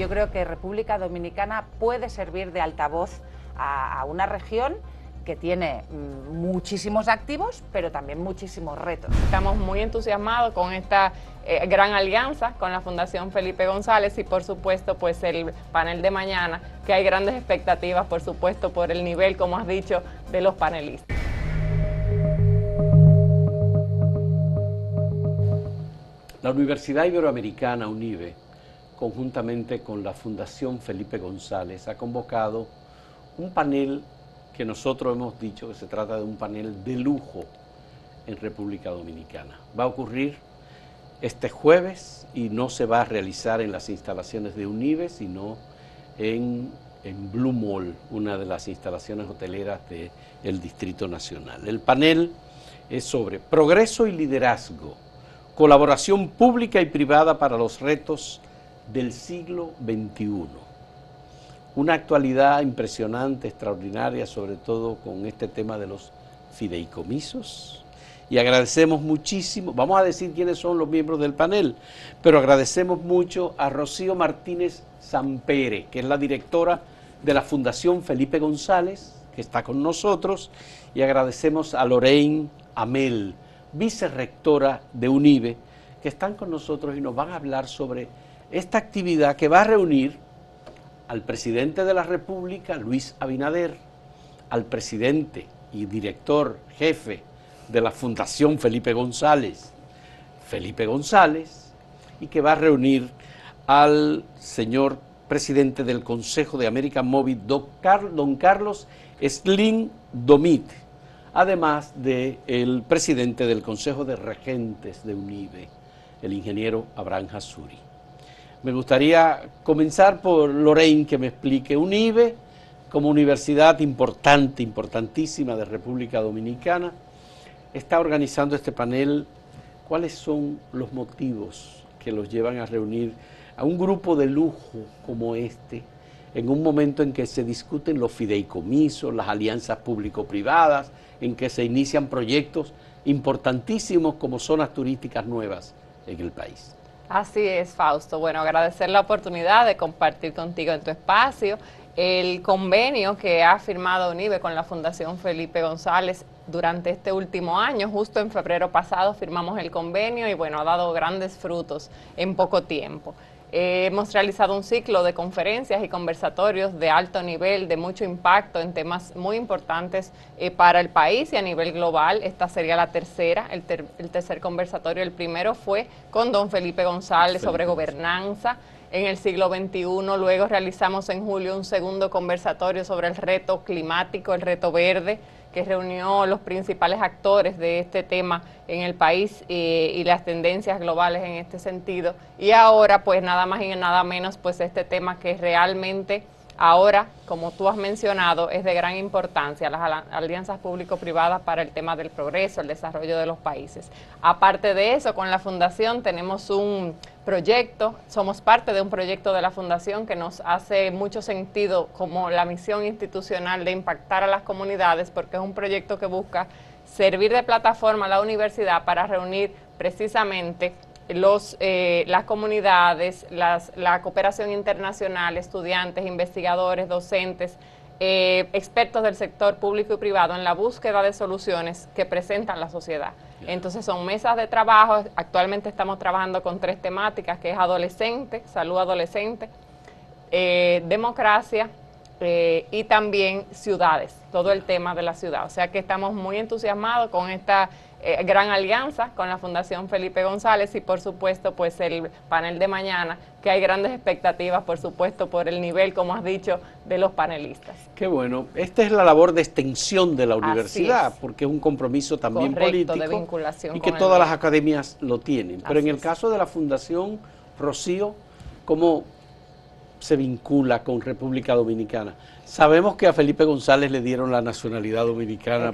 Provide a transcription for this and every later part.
yo creo que República Dominicana puede servir de altavoz a una región que tiene muchísimos activos, pero también muchísimos retos. Estamos muy entusiasmados con esta gran alianza con la Fundación Felipe González y por supuesto pues el panel de mañana, que hay grandes expectativas por supuesto por el nivel, como has dicho, de los panelistas. La Universidad Iberoamericana, UNIBE, conjuntamente con la Fundación Felipe González, ha convocado un panel que nosotros hemos dicho que se trata de un panel de lujo en República Dominicana. Va a ocurrir este jueves y no se va a realizar en las instalaciones de UNIBE, sino en Blue Mall, una de las instalaciones hoteleras del Distrito Nacional. El panel es sobre progreso y liderazgo, colaboración pública y privada para los retos del siglo XXI. Una actualidad impresionante, extraordinaria, sobre todo con este tema de los fideicomisos. Y agradecemos muchísimo, vamos a decir quiénes son los miembros del panel, pero agradecemos mucho a Rocío Martínez Sampere, que es la directora de la Fundación Felipe González, que está con nosotros, y agradecemos a Lorraine Amel, vicerrectora de UNIBE, que están con nosotros y nos van a hablar sobre esta actividad que va a reunir al presidente de la República, Luis Abinader, al presidente y director jefe de la Fundación Felipe González, y que va a reunir al señor presidente del Consejo de América Móvil, don Carlos Slim Domit, además del presidente del Consejo de Regentes de UNIBE, el ingeniero Abraham Hasuri. Me gustaría comenzar por Lorraine, que me explique. UNIBE, como universidad importante, importantísima de República Dominicana, está organizando este panel. ¿Cuáles son los motivos que los llevan a reunir a un grupo de lujo como este, en un momento en que se discuten los fideicomisos, las alianzas público-privadas, en que se inician proyectos importantísimos como zonas turísticas nuevas en el país? Así es, Fausto. Bueno, agradecer la oportunidad de compartir contigo en tu espacio el convenio que ha firmado UNIBE con la Fundación Felipe González durante este último año. Justo en febrero pasado firmamos el convenio y bueno, ha dado grandes frutos en poco tiempo. Hemos realizado un ciclo de conferencias y conversatorios de alto nivel, de mucho impacto en temas muy importantes para el país y a nivel global. Esta sería la tercera, el tercer conversatorio. El primero fue con don Felipe González sobre gobernanza en el siglo XXI. Luego realizamos en julio un segundo conversatorio sobre el reto climático, el reto verde, que reunió los principales actores de este tema en el país y las tendencias globales en este sentido. Y ahora, pues nada más y nada menos, pues este tema que realmente ahora, como tú has mencionado, es de gran importancia, las alianzas público-privadas para el tema del progreso, el desarrollo de los países. Aparte de eso, con la Fundación tenemos un proyecto, somos parte de un proyecto de la Fundación que nos hace mucho sentido como la misión institucional de impactar a las comunidades, porque es un proyecto que busca servir de plataforma a la universidad para reunir precisamente las comunidades, la cooperación internacional, estudiantes, investigadores, docentes, expertos del sector público y privado en la búsqueda de soluciones que presentan la sociedad. Entonces son mesas de trabajo. Actualmente estamos trabajando con 3 temáticas, que es adolescente, salud adolescente, democracia y también ciudades, todo el tema de la ciudad. O sea que estamos muy entusiasmados con esta gran alianza con la Fundación Felipe González y por supuesto pues el panel de mañana, que hay grandes expectativas por supuesto por el nivel, como has dicho, de los panelistas. Qué bueno. Esta es la labor de extensión de la universidad, porque es un compromiso también político de vinculación y que todas las academias lo tienen. Pero en el caso de la Fundación, Rocío, ¿cómo se vincula con República Dominicana? Sabemos que a Felipe González le dieron la nacionalidad dominicana,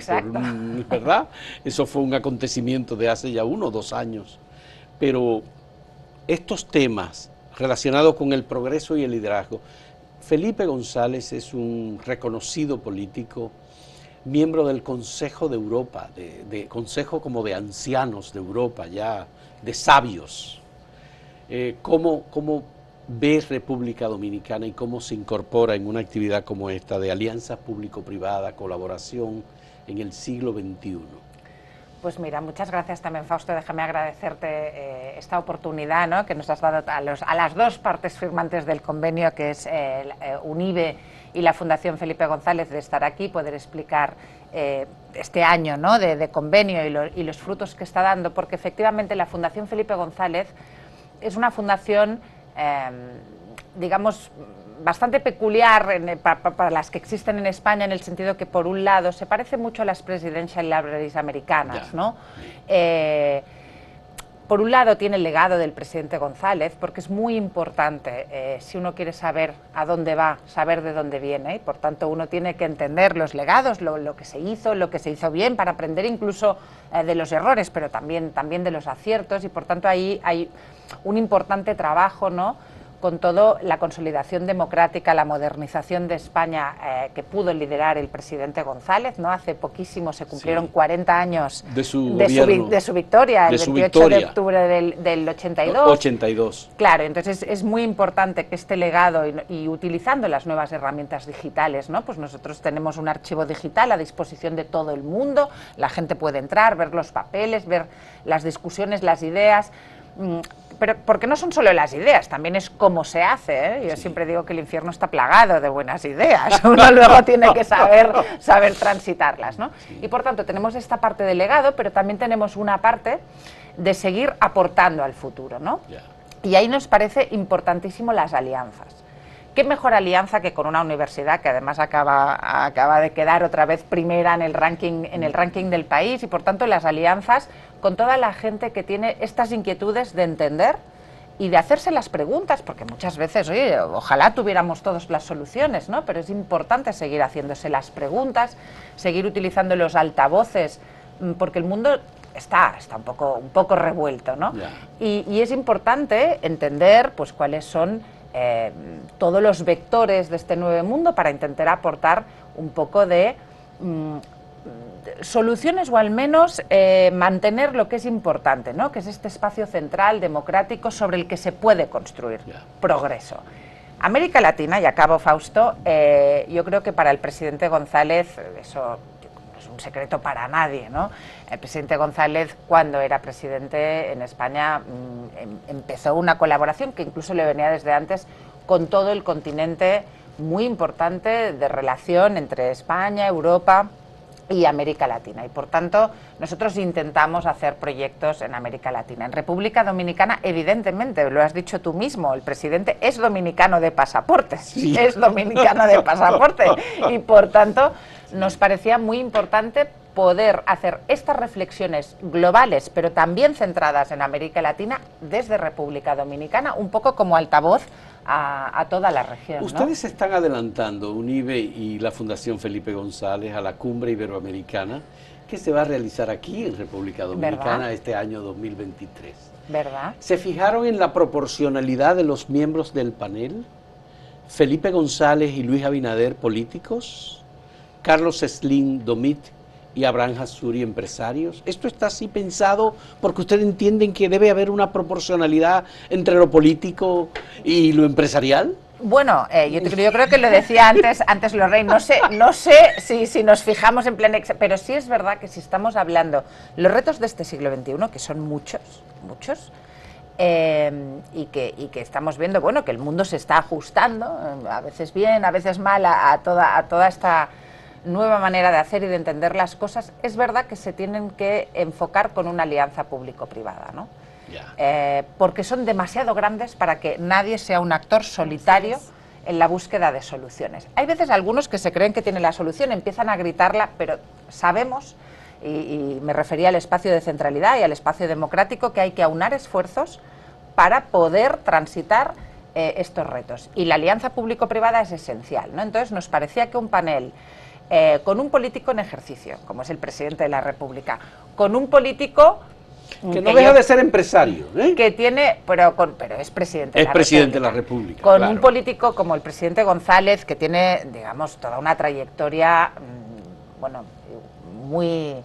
¿verdad? Eso fue un acontecimiento de hace ya 1 o 2 años. Pero estos temas relacionados con el progreso y el liderazgo, Felipe González es un reconocido político, miembro del Consejo de Europa, de Consejo como de ancianos de Europa, ya de sabios. ¿Cómo ve República Dominicana y cómo se incorpora en una actividad como esta de alianza público-privada, colaboración en el siglo XXI? Pues mira, muchas gracias también, Fausto. Déjame agradecerte esta oportunidad, ¿no?, que nos has dado a las dos partes firmantes del convenio, que es UNIBE y la Fundación Felipe González, de estar aquí, poder explicar este año, ¿no?, de convenio y los frutos que está dando, porque efectivamente la Fundación Felipe González es una fundación, digamos, bastante peculiar para las que existen en España, en el sentido que, por un lado, se parece mucho a las Presidential Libraries americanas, ¿no? Por un lado, tiene el legado del presidente González, porque es muy importante, si uno quiere saber a dónde va, saber de dónde viene, y por tanto uno tiene que entender los legados, lo que se hizo bien, para aprender incluso de los errores, pero también de los aciertos, y por tanto ahí hay un importante trabajo, ¿no?, con toda la consolidación democrática, la modernización de España que pudo liderar el presidente González, ¿no? Hace poquísimo se cumplieron 40 años de su victoria, el 28 de octubre del 82. Claro, entonces es muy importante que este legado y utilizando las nuevas herramientas digitales, ¿no? Pues nosotros tenemos un archivo digital a disposición de todo el mundo, la gente puede entrar, ver los papeles, ver las discusiones, las ideas. Pero porque no son solo las ideas, también es cómo se hace, ¿eh? Yo siempre digo que el infierno está plagado de buenas ideas, uno luego tiene que saber transitarlas, ¿no? Y por tanto tenemos esta parte del legado, pero también tenemos una parte de seguir aportando al futuro, ¿no? Y ahí nos parece importantísimo las alianzas. ¿Qué mejor alianza que con una universidad que además acaba de quedar otra vez primera en el ranking del país, y por tanto las alianzas con toda la gente que tiene estas inquietudes de entender y de hacerse las preguntas, porque muchas veces, oye, ojalá tuviéramos todas las soluciones, ¿no? Pero es importante seguir haciéndose las preguntas, seguir utilizando los altavoces, porque el mundo está un poco revuelto, ¿no? Y es importante entender, pues, cuáles son todos los vectores de este nuevo mundo, para intentar aportar un poco de soluciones, o al menos mantener lo que es importante, ¿no?, que es este espacio central, democrático, sobre el que se puede construir progreso. América Latina, y acabo, Fausto, yo creo que para el presidente González, eso no es un secreto para nadie, ¿no? El presidente González, cuando era presidente en España, empezó una colaboración que incluso le venía desde antes con todo el continente, muy importante, de relación entre España, Europa y América Latina, y por tanto nosotros intentamos hacer proyectos en América Latina. En República Dominicana, evidentemente, lo has dicho tú mismo, el presidente es dominicano de pasaporte, es dominicano de pasaporte, y por tanto nos parecía muy importante poder hacer estas reflexiones globales, pero también centradas en América Latina, desde República Dominicana, un poco como altavoz a toda la región, ¿no? Ustedes se están adelantando, UNIBE y la Fundación Felipe González, a la Cumbre Iberoamericana, que se va a realizar aquí en República Dominicana, ¿verdad?, este año 2023. ¿Verdad? ¿Se fijaron en la proporcionalidad de los miembros del panel? Felipe González y Luis Abinader, políticos; Carlos Slim Domit y Abraham Hassuri, empresarios. ¿Esto está así pensado porque ustedes entienden que debe haber una proporcionalidad entre lo político y lo empresarial? Bueno, yo creo que lo decía antes Lorraine, no sé si nos fijamos en plan, pero sí es verdad que si estamos hablando los retos de este siglo XXI, que son muchos, y que estamos viendo, bueno, que el mundo se está ajustando, a veces bien, a veces mal, a toda esta nueva manera de hacer y de entender las cosas, es verdad que se tienen que enfocar con una alianza público-privada, ¿no? Porque son demasiado grandes para que nadie sea un actor solitario en la búsqueda de soluciones. Hay veces algunos que se creen que tienen la solución, empiezan a gritarla, pero sabemos, y me refería al espacio de centralidad y al espacio democrático, que hay que aunar esfuerzos para poder transitar estos retos. Y la alianza público-privada es esencial, ¿no? Entonces nos parecía que un panel con un político en ejercicio, como es el presidente de la República, con un político que no deja de ser empresario, que tiene, pero es presidente de la República, con un político como el presidente González, que tiene, digamos, toda una trayectoria, bueno, muy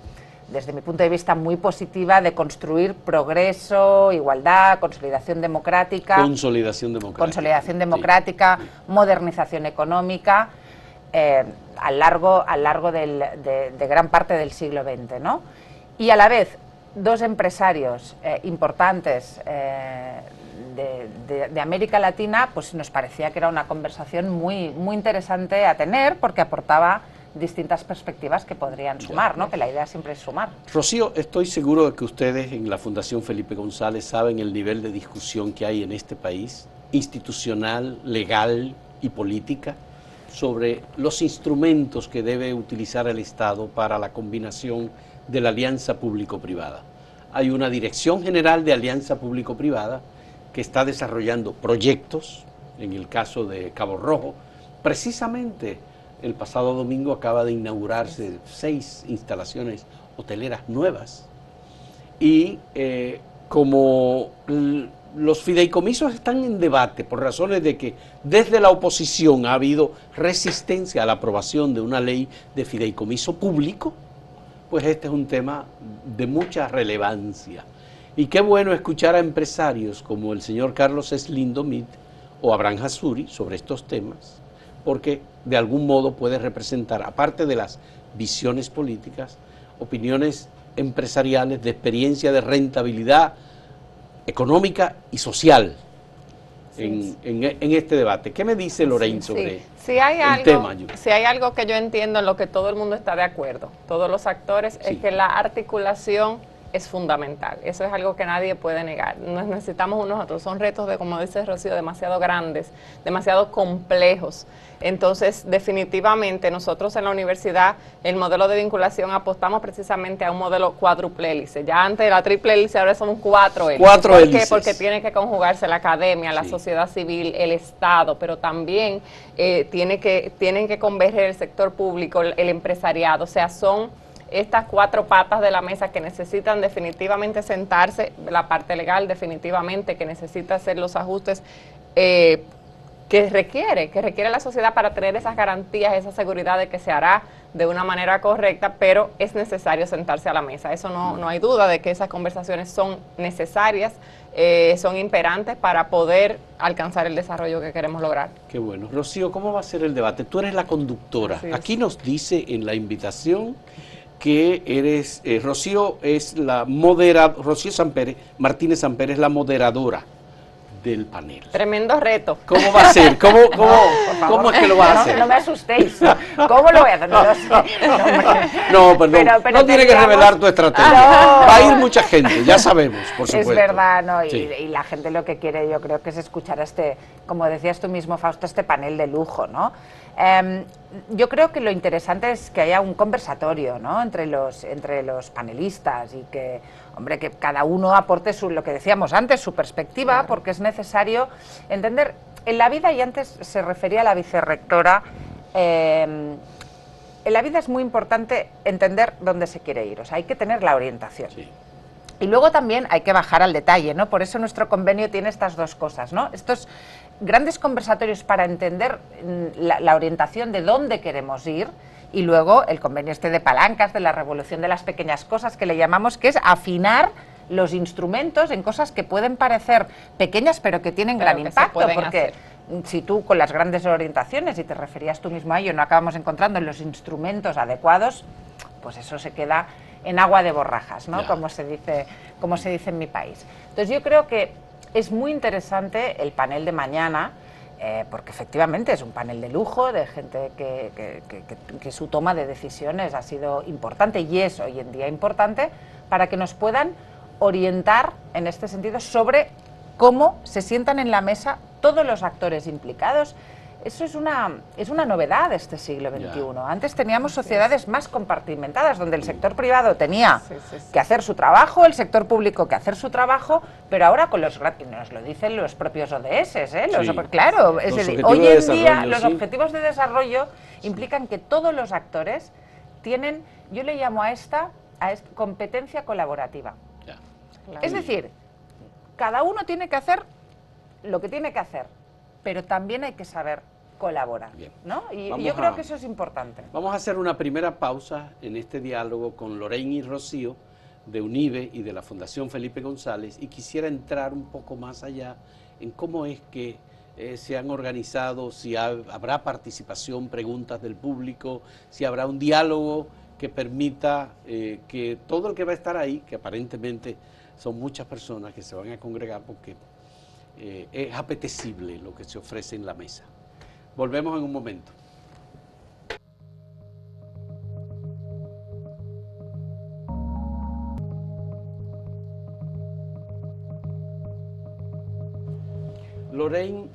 desde mi punto de vista, muy positiva de construir progreso, igualdad, consolidación democrática. Consolidación democrática, sí. Modernización económica, a lo largo de gran parte del siglo XX, ¿no? Y a la vez, dos empresarios importantes de América Latina, pues nos parecía que era una conversación muy interesante a tener, porque aportaba distintas perspectivas que podrían sumar, ¿no? Que la idea siempre es sumar. Rocío, estoy seguro de que ustedes en la Fundación Felipe González saben el nivel de discusión que hay en este país, institucional, legal y política, sobre los instrumentos que debe utilizar el Estado para la combinación de la alianza público-privada. Hay una Dirección General de Alianza Público-Privada que está desarrollando proyectos, en el caso de Cabo Rojo, precisamente el pasado domingo acaba de inaugurarse 6 instalaciones hoteleras nuevas y como los fideicomisos están en debate por razones de que desde la oposición ha habido resistencia a la aprobación de una ley de fideicomiso público, pues este es un tema de mucha relevancia. Y qué bueno escuchar a empresarios como el señor Carlos Slindomit o Abraham Hasuri sobre estos temas, porque de algún modo puede representar, aparte de las visiones políticas, opiniones empresariales de experiencia de rentabilidad económica y social en este debate. ¿Qué me dice Lorraine sobre el tema? Si hay algo que yo entiendo en lo que todo el mundo está de acuerdo, todos los actores, es que la articulación es fundamental. Eso es algo que nadie puede negar. Nos necesitamos unos otros. Son retos, como dice Rocío, demasiado grandes, demasiado complejos. Entonces, definitivamente, nosotros en la universidad, el modelo de vinculación, apostamos precisamente a un modelo cuádruple hélice. Ya antes de la triple hélice, ahora son 4 hélices. ¿Por qué? Porque tiene que conjugarse la academia, la sociedad civil, el Estado, pero también tienen que converger el sector público, el empresariado. O sea, son estas 4 patas de la mesa que necesitan definitivamente sentarse, la parte legal definitivamente que necesita hacer los ajustes que requiere la sociedad para tener esas garantías, esa seguridad de que se hará de una manera correcta, pero es necesario sentarse a la mesa. Eso no hay duda de que esas conversaciones son necesarias, son imperantes para poder alcanzar el desarrollo que queremos lograr. Qué bueno. Rocío, ¿cómo va a ser el debate? Tú eres la conductora. Aquí nos dice en la invitación que eres, Rocío es la moderadora, Rocío Martínez Samper es la moderadora del panel. Tremendo reto. ¿Cómo va a ser? ¿Cómo es que lo va a hacer? No me asustéis. ¿Cómo lo voy a hacer? No lo sé. No, perdón. Pero no tienes que revelar tu estrategia. Va a ir mucha gente, ya sabemos, por supuesto. Es verdad, ¿no? Y la gente lo que quiere, yo creo que es escuchar como decías tú mismo, Fausto, este panel de lujo, ¿no? Yo creo que lo interesante es que haya un conversatorio, ¿no? entre los panelistas y que, hombre, que cada uno aporte lo que decíamos antes, su perspectiva, claro. Porque es necesario entender, en la vida, y antes se refería a la vicerrectora, en la vida es muy importante entender dónde se quiere ir, o sea, hay que tener la orientación. Sí. Y luego también hay que bajar al detalle, ¿no? Por eso nuestro convenio tiene estas dos cosas, ¿no? Estos grandes conversatorios para entender la orientación de dónde queremos ir, y luego el convenio de palancas, de la revolución de las pequeñas cosas que le llamamos, que es afinar los instrumentos en cosas que pueden parecer pequeñas pero que tienen gran impacto, porque si tú con las grandes orientaciones, y te referías tú mismo a ello, no acabamos encontrando los instrumentos adecuados, pues eso se queda en agua de borrajas, ¿no? Como se dice en mi país. Entonces yo creo que es muy interesante el panel de mañana, porque efectivamente es un panel de lujo, de gente que su toma de decisiones ha sido importante y es hoy en día importante, para que nos puedan orientar en este sentido sobre cómo se sientan en la mesa todos los actores implicados. Eso es una novedad de este siglo XXI. Antes teníamos sociedades más compartimentadas, donde el sector privado tenía que hacer su trabajo, el sector público que hacer su trabajo, pero ahora con nos lo dicen los propios ODS, claro, es decir, hoy en día los objetivos de desarrollo implican que todos los actores tienen, yo le llamo a esta competencia colaborativa. Es decir, cada uno tiene que hacer lo que tiene que hacer, pero también hay que saber colaborar, Bien. ¿no? Y Vamos yo creo a- que eso es importante. Vamos a hacer una primera pausa en este diálogo con Lorraine y Rocío de UNIBE y de la Fundación Felipe González, y quisiera entrar un poco más allá en cómo es que se han organizado, si habrá participación, preguntas del público, si habrá un diálogo que permita que todo el que va a estar ahí, que aparentemente son muchas personas que se van a congregar porque es apetecible lo que se ofrece en la mesa. Volvemos en un momento. Lorraine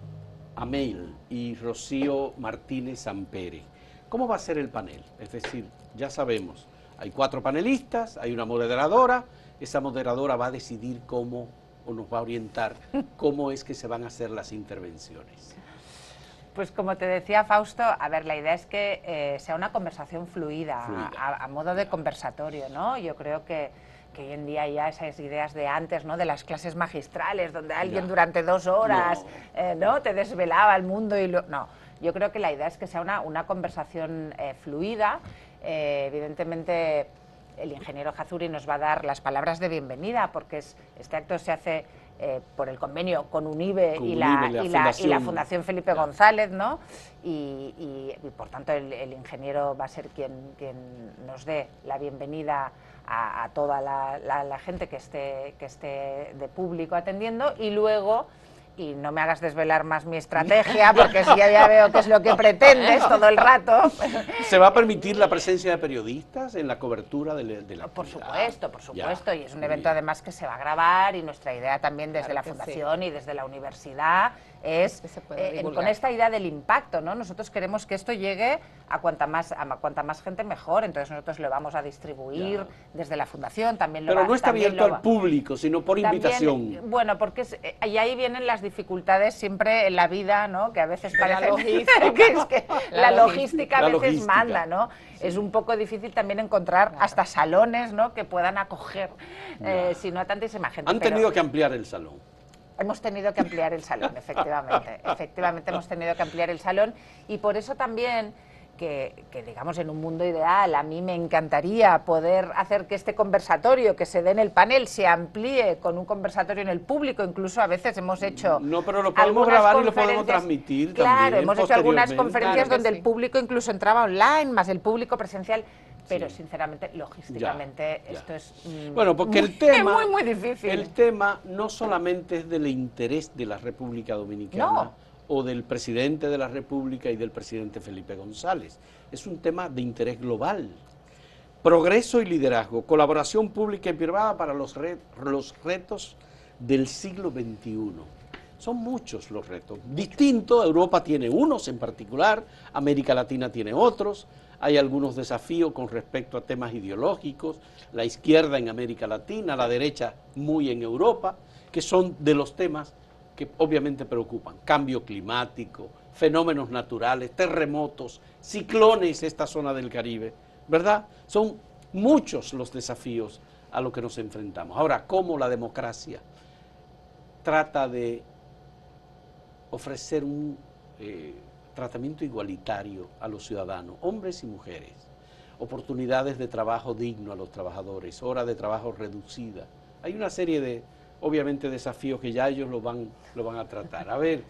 Ameil y Rocío Martínez Sampere. ¿Cómo va a ser el panel? Es decir, ya sabemos, hay 4 panelistas, hay una moderadora, esa moderadora va a decidir cómo, o nos va a orientar, cómo es que se van a hacer las intervenciones. Pues como te decía Fausto, a ver, la idea es que sea una conversación fluida. A modo de conversatorio, ¿no? Yo creo que hoy en día ya esas ideas de antes, ¿no? De las clases magistrales, donde alguien durante 2 horas ¿no? te desvelaba el mundo y no, yo creo que la idea es que sea una conversación fluida. Evidentemente el ingeniero Jazuri nos va a dar las palabras de bienvenida, porque este acto se hace por el convenio con UNIBE y la Fundación Felipe González, ¿no? Y por tanto el ingeniero va a ser quien nos dé la bienvenida a toda la gente que esté de público atendiendo, y luego, y no me hagas desvelar más mi estrategia, porque si ya veo qué es lo que pretendes todo el rato. ¿Se va a permitir la presencia de periodistas en la cobertura de la Por actividad? supuesto, y es un evento además que se va a grabar, y nuestra idea también desde la Fundación y desde la universidad es, con esta idea del impacto, ¿no? Nosotros queremos que esto llegue a cuanta más gente mejor, entonces nosotros lo vamos a distribuir desde la Fundación, también Pero no está abierto al público, sino por invitación. Bueno, porque y ahí vienen las dificultades siempre en la vida, ¿no? Que a veces parece la logística a veces manda, ¿no? Sí. Es un poco difícil también encontrar hasta salones, ¿no? Que puedan acoger, si no a tantísima gente. Han tenido que ampliar el salón. Hemos tenido que ampliar el salón, efectivamente. Efectivamente hemos tenido que ampliar el salón, y por eso también que digamos en un mundo ideal a mí me encantaría poder hacer que este conversatorio que se dé en el panel se amplíe con un conversatorio en el público. Incluso a veces hemos hecho pero lo podemos grabar y lo podemos transmitir. Claro, también, hemos hecho algunas conferencias donde sí. el público incluso entraba online, más el público presencial. Pero sinceramente, logísticamente, esto es bueno, porque el tema, muy difícil. El tema no solamente es del interés de la República Dominicana o del presidente de la República y del presidente Felipe González. Es un tema de interés global. Progreso y liderazgo, colaboración pública y privada para los retos del siglo XXI. Son muchos los retos, distintos. Europa tiene unos en particular, América Latina tiene otros. Hay algunos desafíos con respecto a temas ideológicos, la izquierda en América Latina, la derecha muy en Europa, que son de los temas que obviamente preocupan. Cambio climático, fenómenos naturales, terremotos, ciclones, esta zona del Caribe, ¿verdad? Son muchos los desafíos a los que nos enfrentamos. Ahora, ¿cómo la democracia trata de ofrecer un tratamiento igualitario a los ciudadanos, hombres y mujeres, oportunidades de trabajo digno a los trabajadores, horas de trabajo reducida? Hay una serie de, obviamente, desafíos que ya ellos lo van a tratar. A ver,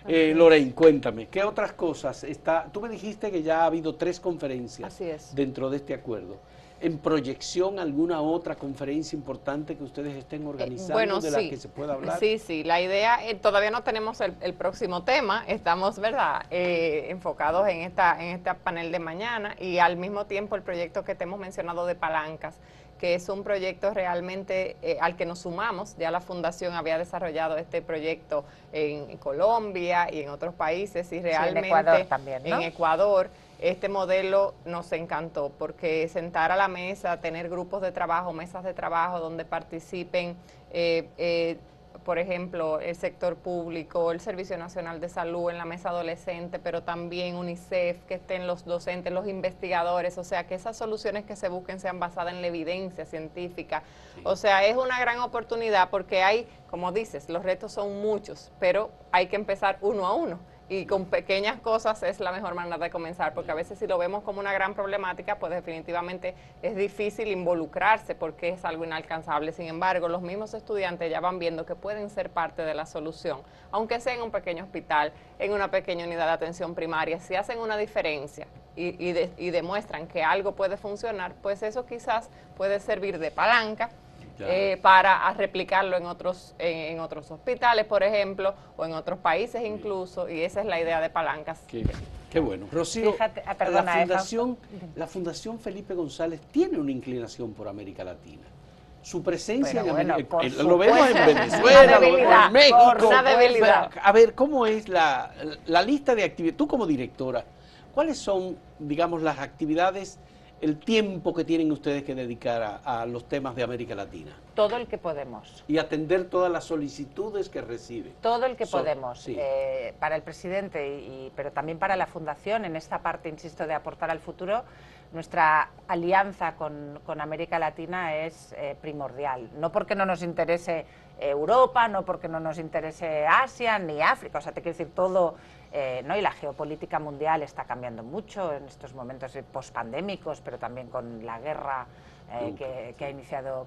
Lorraine, cuéntame, ¿qué otras cosas está? Tú me dijiste que ya ha habido 3 conferencias dentro de este acuerdo. ¿En proyección alguna otra conferencia importante que ustedes estén organizando de la que se pueda hablar? Sí, la idea, todavía no tenemos el próximo tema, estamos, ¿verdad?, enfocados en este panel de mañana, y al mismo tiempo el proyecto que te hemos mencionado de palancas, que es un proyecto realmente al que nos sumamos. Ya la Fundación había desarrollado este proyecto en Colombia y en otros países, y realmente en Ecuador también, ¿no? En Ecuador. Este modelo nos encantó, porque sentar a la mesa, tener grupos de trabajo, mesas de trabajo donde participen, por ejemplo, el sector público, el Servicio Nacional de Salud en la mesa adolescente, pero también UNICEF, que estén los docentes, los investigadores, o sea, que esas soluciones que se busquen sean basadas en la evidencia científica. Sí. O sea, es una gran oportunidad, porque hay, como dices, los retos son muchos, pero hay que empezar uno a uno. Y con pequeñas cosas es la mejor manera de comenzar, porque a veces si lo vemos como una gran problemática, pues definitivamente es difícil involucrarse porque es algo inalcanzable. Sin embargo, los mismos estudiantes ya van viendo que pueden ser parte de la solución, aunque sea en un pequeño hospital, en una pequeña unidad de atención primaria. Si hacen una diferencia y demuestran que algo puede funcionar, pues eso quizás puede servir de palanca para replicarlo en otros hospitales, por ejemplo, o en otros países incluso, y esa es la idea de palancas. Qué bueno. Rocío, Fíjate, perdona, la Fundación Felipe González tiene una inclinación por América Latina. Su presencia en América, lo vemos en Venezuela, lo vemos en México. Una debilidad. A ver, ¿cómo es la lista de actividades? Tú como directora, ¿cuáles son, digamos, las actividades, el tiempo que tienen ustedes que dedicar a los temas de América Latina? Todo el que podemos. Y atender todas las solicitudes que recibe. Todo el que podemos. Sí. Para el presidente, pero también para la Fundación, en esta parte, insisto, de aportar al futuro, nuestra alianza con América Latina es primordial. No porque no nos interese Europa, no porque no nos interese Asia, ni África, o sea, te quiero decir todo, ¿no? Y la geopolítica mundial está cambiando mucho en estos momentos pospandémicos, pero también con la guerra que ha iniciado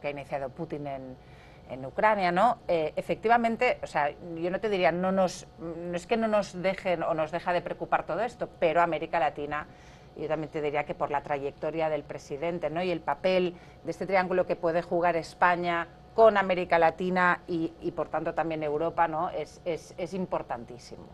Putin en Ucrania, ¿no? Efectivamente, o sea, yo no te diría, no es que no nos dejen o nos deja de preocupar todo esto, pero América Latina, yo también te diría que por la trayectoria del presidente, ¿no? Y el papel de este triángulo que puede jugar España con América Latina y por tanto también Europa, ¿no? Es importantísimo.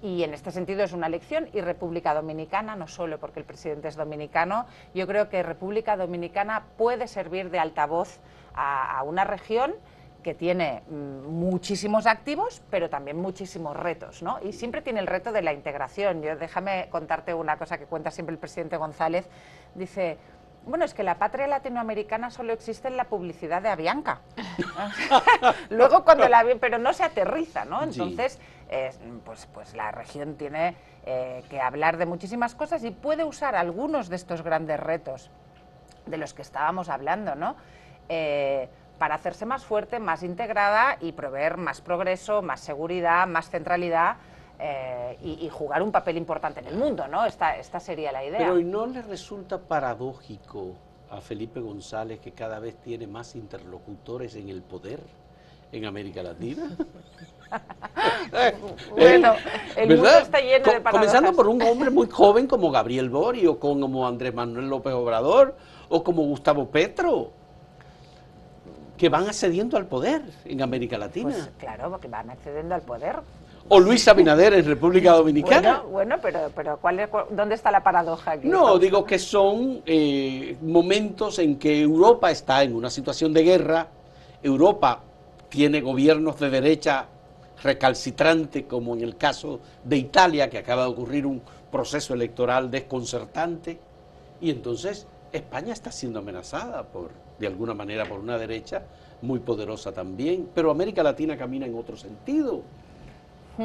Y en este sentido es una lección, y República Dominicana, no solo porque el presidente es dominicano, yo creo que República Dominicana puede servir de altavoz a una región que tiene muchísimos activos, pero también muchísimos retos, ¿no? Y siempre tiene el reto de la integración. Déjame contarte una cosa que cuenta siempre el presidente González. Dice, bueno, es que la patria latinoamericana solo existe en la publicidad de Avianca. Luego cuando pero no se aterriza, ¿no? Entonces, pues la región tiene que hablar de muchísimas cosas y puede usar algunos de estos grandes retos de los que estábamos hablando, ¿no? Para hacerse más fuerte, más integrada y proveer más progreso, más seguridad, más centralidad y jugar un papel importante en el mundo, ¿no? Esta sería la idea. Pero ¿y no le resulta paradójico a Felipe González que cada vez tiene más interlocutores en el poder en América Latina? Bueno, el mundo está lleno de paradojas. Comenzando por un hombre muy joven como Gabriel Boric, o como Andrés Manuel López Obrador, o como Gustavo Petro, que van accediendo al poder en América Latina. Pues claro, porque van accediendo al poder. O Luis Abinader en República Dominicana. Bueno, pero ¿dónde está la paradoja aquí? No, digo que son momentos en que Europa está en una situación de guerra. Europa tiene gobiernos de derecha recalcitrante, como en el caso de Italia, que acaba de ocurrir un proceso electoral desconcertante, y entonces España está siendo amenazada de alguna manera por una derecha muy poderosa también, pero América Latina camina en otro sentido.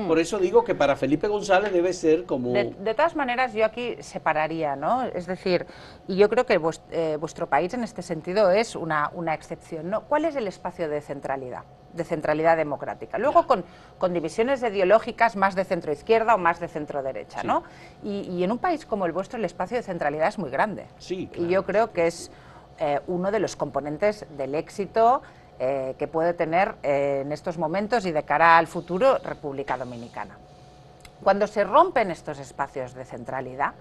Por eso digo que para Felipe González debe ser como... De todas maneras, yo aquí separaría, ¿no? Es decir, y yo creo que vuestro país en este sentido es una excepción, ¿no? ¿Cuál es el espacio de centralidad democrática? Luego con divisiones ideológicas más de centro-izquierda o más de centro-derecha, ¿no? Y en un país como el vuestro el espacio de centralidad es muy grande. Sí, claro. Y yo creo que es uno de los componentes del éxito que puede tener en estos momentos y de cara al futuro República Dominicana. Cuando se rompen estos espacios de centralidad,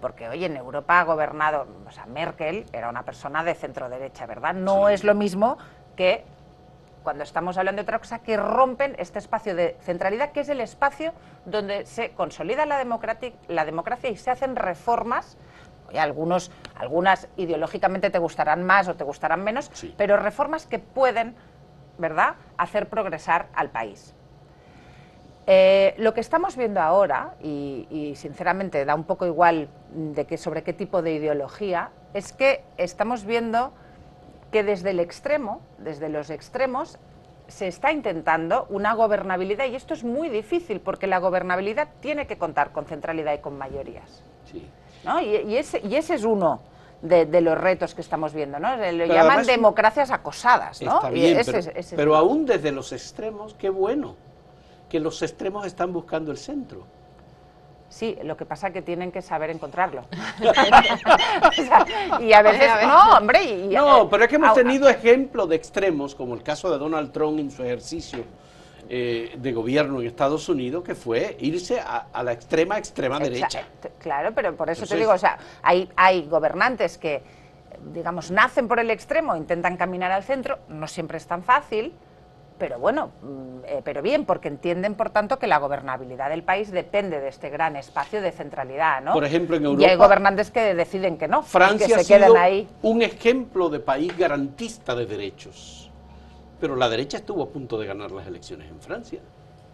porque hoy en Europa ha gobernado, o sea, Merkel era una persona de centro derecha, ¿verdad? No es lo mismo que cuando estamos hablando de otra cosa, que rompen este espacio de centralidad, que es el espacio donde se consolida la democracia y se hacen reformas. Algunas ideológicamente te gustarán más o te gustarán menos, pero reformas que pueden, ¿verdad?, hacer progresar al país. Lo que estamos viendo ahora, y sinceramente da un poco igual sobre qué tipo de ideología, es que estamos viendo que desde los extremos, se está intentando una gobernabilidad, y esto es muy difícil, porque la gobernabilidad tiene que contar con centralidad y con mayorías. Sí. ¿No? Y ese es uno de los retos que estamos viendo, ¿no? Lo llaman democracias acosadas, ¿no? Está bien, Y pero aún desde los extremos, qué bueno que los extremos están buscando el centro. Sí, lo que pasa es que tienen que saber encontrarlo. O sea, y a veces, no, hombre. No, pero es que hemos tenido ejemplos de extremos, como el caso de Donald Trump en su ejercicio de gobierno en Estados Unidos, que fue irse a la extrema derecha. Claro, pero por eso Entonces, te digo, o sea, hay gobernantes que, digamos, nacen por el extremo, intentan caminar al centro, no siempre es tan fácil, pero bueno, pero bien, porque entienden, por tanto, que la gobernabilidad del país depende de este gran espacio de centralidad, ¿no? Por ejemplo, en Europa, y hay gobernantes que deciden que no, Francia que se ha sido quedan ahí. un ejemplo de país garantista de derechos, pero la derecha estuvo a punto de ganar las elecciones en Francia.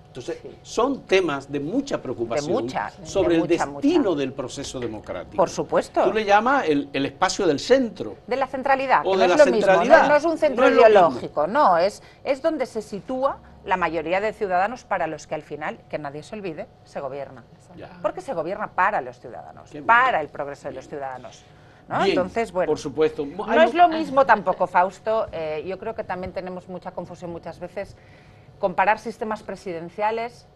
Entonces, son temas de mucha preocupación sobre el destino del proceso democrático. Por supuesto. Tú le llamas el espacio del centro. De la centralidad, o que de no la es lo mismo, no es un centro ideológico, no, es donde se sitúa la mayoría de ciudadanos para los que al final, que nadie se olvide, se gobierna. Ya. Porque se gobierna para los ciudadanos, para el progreso de los ciudadanos. ¿No? Bien, entonces, bueno, por supuesto. No es lo mismo tampoco, Fausto, yo creo que también tenemos mucha confusión muchas veces comparar sistemas presidenciales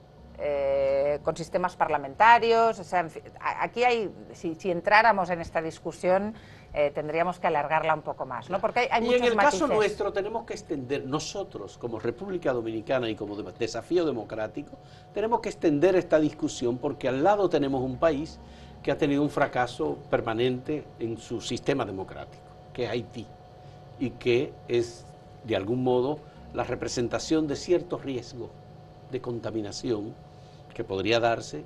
con sistemas parlamentarios, o sea, en fin, aquí hay, si entráramos en esta discusión, tendríamos que alargarla un poco más, ¿no? Porque hay muchos en el matices. caso nuestro tenemos que extender, nosotros como República Dominicana y como desafío democrático, tenemos que extender esta discusión porque al lado tenemos un país que ha tenido un fracaso permanente en su sistema democrático, que es Haití, y que es, de algún modo, la representación de cierto riesgo de contaminación que podría darse,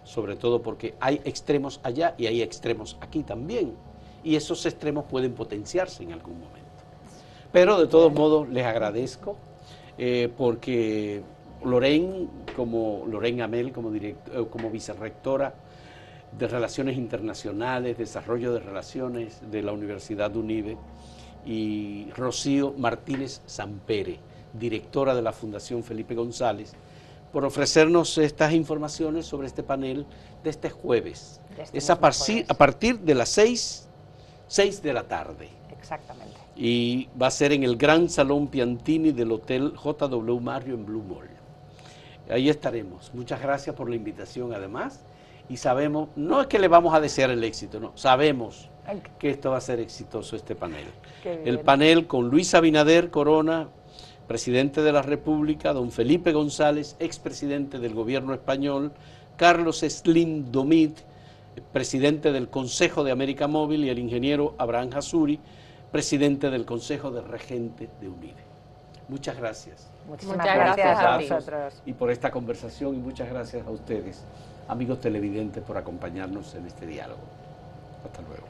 sobre todo porque hay extremos allá y hay extremos aquí también, y esos extremos pueden potenciarse en algún momento. Pero de todos modos les agradezco porque Lorraine Amel, como vicerrectora de Relaciones Internacionales, Desarrollo de Relaciones de la Universidad de UNIBE, y Rocío Martínez Sampere, directora de la Fundación Felipe González, por ofrecernos estas informaciones sobre este panel de este jueves. Es a partir de las 6 de la tarde. Exactamente. Y va a ser en el Gran Salón Piantini del Hotel JW Marriott en Blue Mall. Ahí estaremos. Muchas gracias por la invitación además. Y sabemos, no es que le vamos a desear el éxito, no, sabemos que esto va a ser exitoso, este panel. El panel con Luis Abinader Corona, presidente de la República, don Felipe González, expresidente del gobierno español, Carlos Slim Domit, presidente del Consejo de América Móvil, y el ingeniero Abraham Hasuri, presidente del Consejo de Regentes de UNIBE. Muchas gracias. Muchas gracias a vosotros. Y por esta conversación, y muchas gracias a ustedes, amigos televidentes, por acompañarnos en este diálogo. Hasta luego.